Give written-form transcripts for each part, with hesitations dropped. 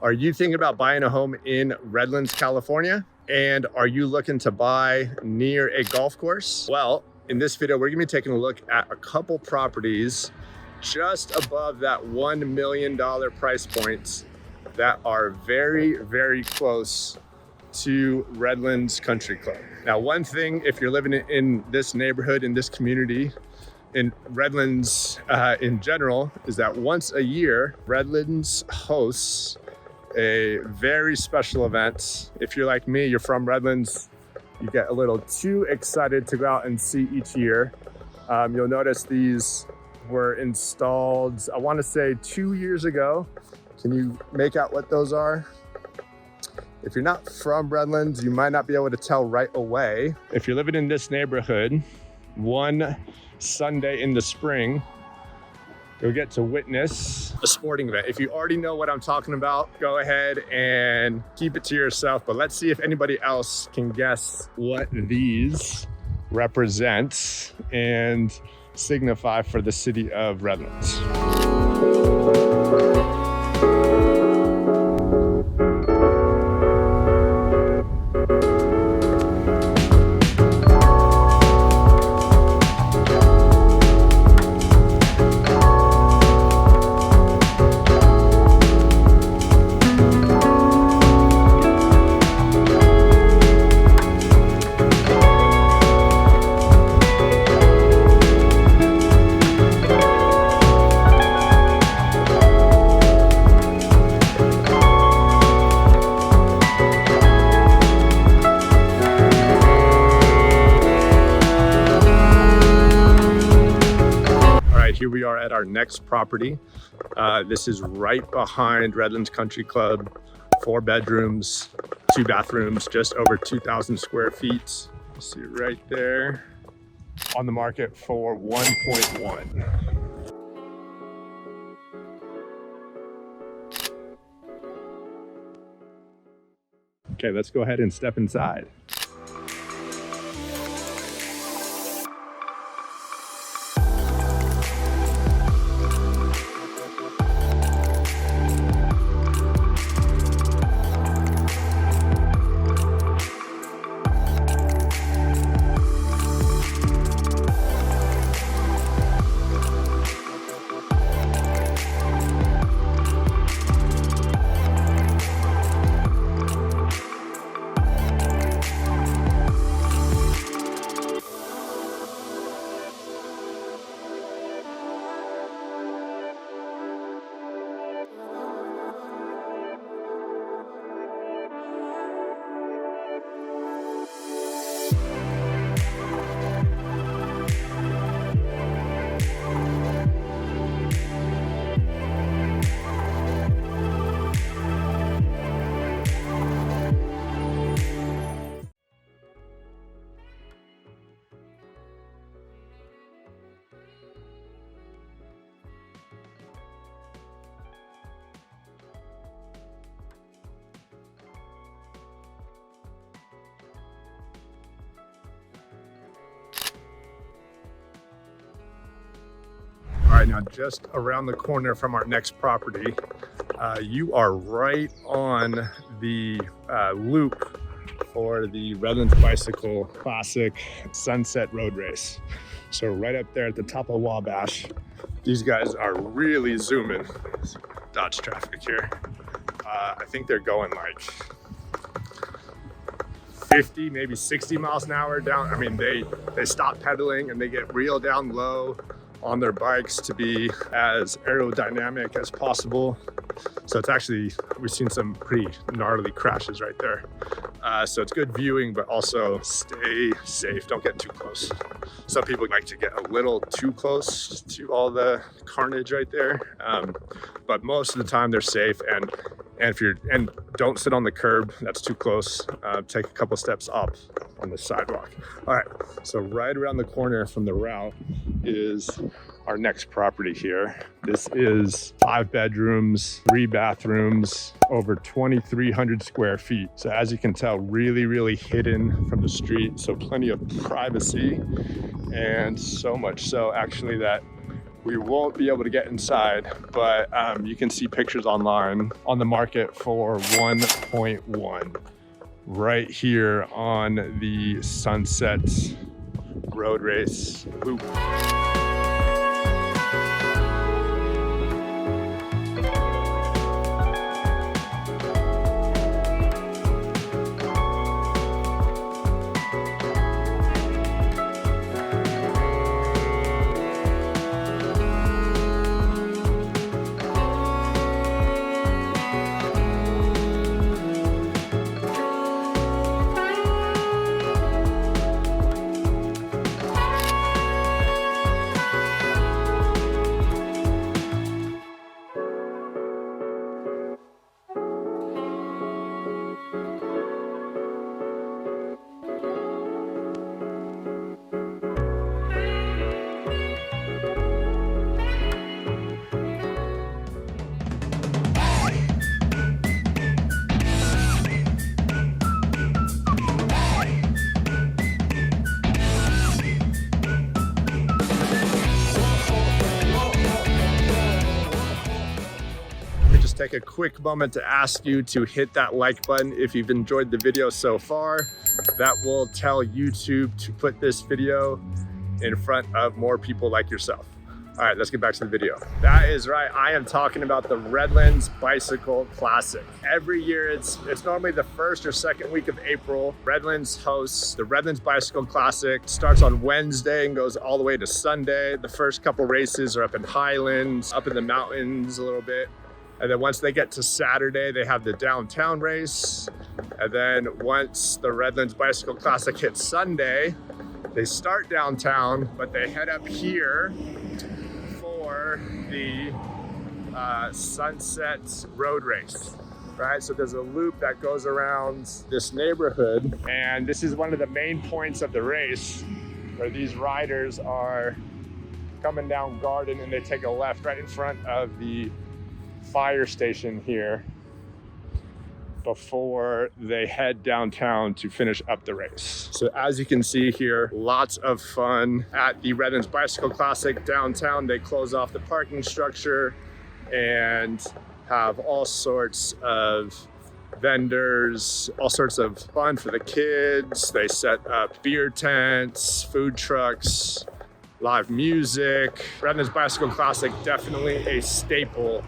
Are you thinking about buying a home in Redlands, California? And are you looking to buy near a golf course? Well, in this video, we're gonna be taking a look at a couple properties just above that $1 million price points that are very, very close to Redlands Country Club. Now, one thing, if you're living in this neighborhood, in this community, in Redlands in general, is that once a year, Redlands hosts a very special event. If you're like me, you're from Redlands, you get a little too excited to go out and see each year. You'll notice these were installed, I want to say 2 years ago. Can you make out what those are? If you're not from Redlands, you might not be able to tell right away. If you're living in this neighborhood, one Sunday in the spring, you'll get to witness a sporting event. If you already know what I'm talking about, go ahead and keep it to yourself. But let's see if anybody else can guess what these represent and signify for the city of Redlands. Here we are at our next property. This is right behind Redlands Country Club. 4 bedrooms, 2 bathrooms, just over 2,000 square feet. You see it right there. On the market for 1.1. Okay, let's go ahead and step inside. All right, now just around the corner from our next property, you are right on the loop for the Redlands Bicycle Classic Sunset Road Race. So right up there at the top of Wabash, these guys are really zooming. Dodge traffic here. I think they're going like 50, maybe 60 miles an hour down. I mean, they stop pedaling and they get real down low on their bikes to be as aerodynamic as possible. So it's actually, we've seen some pretty gnarly crashes right there. So it's good viewing, but also stay safe. Don't get too close. Some people like to get a little too close to all the carnage right there. But most of the time they're safe, and don't sit on the curb. That's too close. Take a couple steps up on the sidewalk. All right, so right around the corner from the route is our next property here. This is 5 bedrooms, 3 bathrooms, over 2,300 square feet. So as you can tell, really, really hidden from the street. So plenty of privacy, and so much so actually that we won't be able to get inside, but you can see pictures online on the market for 1.1 right here on the Sunset Road Race Loop. Take a quick moment to ask you to hit that like button if you've enjoyed the video so far. That will tell YouTube to put this video in front of more people like yourself. All right, let's get back to the video. That is right, I am talking about the Redlands Bicycle Classic. Every year, it's normally the first or second week of April. Redlands hosts the Redlands Bicycle Classic. Starts on Wednesday and goes all the way to Sunday. The first couple races are up in Highlands, up in the mountains a little bit. And then once they get to Saturday, they have the downtown race. And then once the Redlands Bicycle Classic hits Sunday, they start downtown, but they head up here for the Sunset Road Race, right? So there's a loop that goes around this neighborhood. And this is one of the main points of the race where these riders are coming down Garden and they take a left right in front of the fire station here before they head downtown to finish up the race. So as you can see here, lots of fun at the Redlands Bicycle Classic downtown. They close off the parking structure and have all sorts of vendors, all sorts of fun for the kids. They set up beer tents, food trucks, live music. Redlands Bicycle Classic, definitely a staple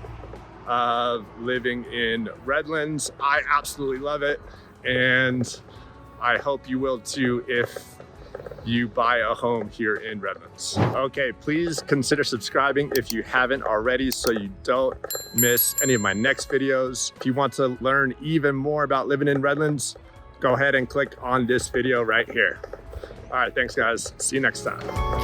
of living in Redlands. I absolutely love it, and I hope you will too if you buy a home here in Redlands. Okay, please consider subscribing if you haven't already so you don't miss any of my next videos. If you want to learn even more about living in Redlands, go ahead and click on this video right here. All right, thanks guys. See you next time.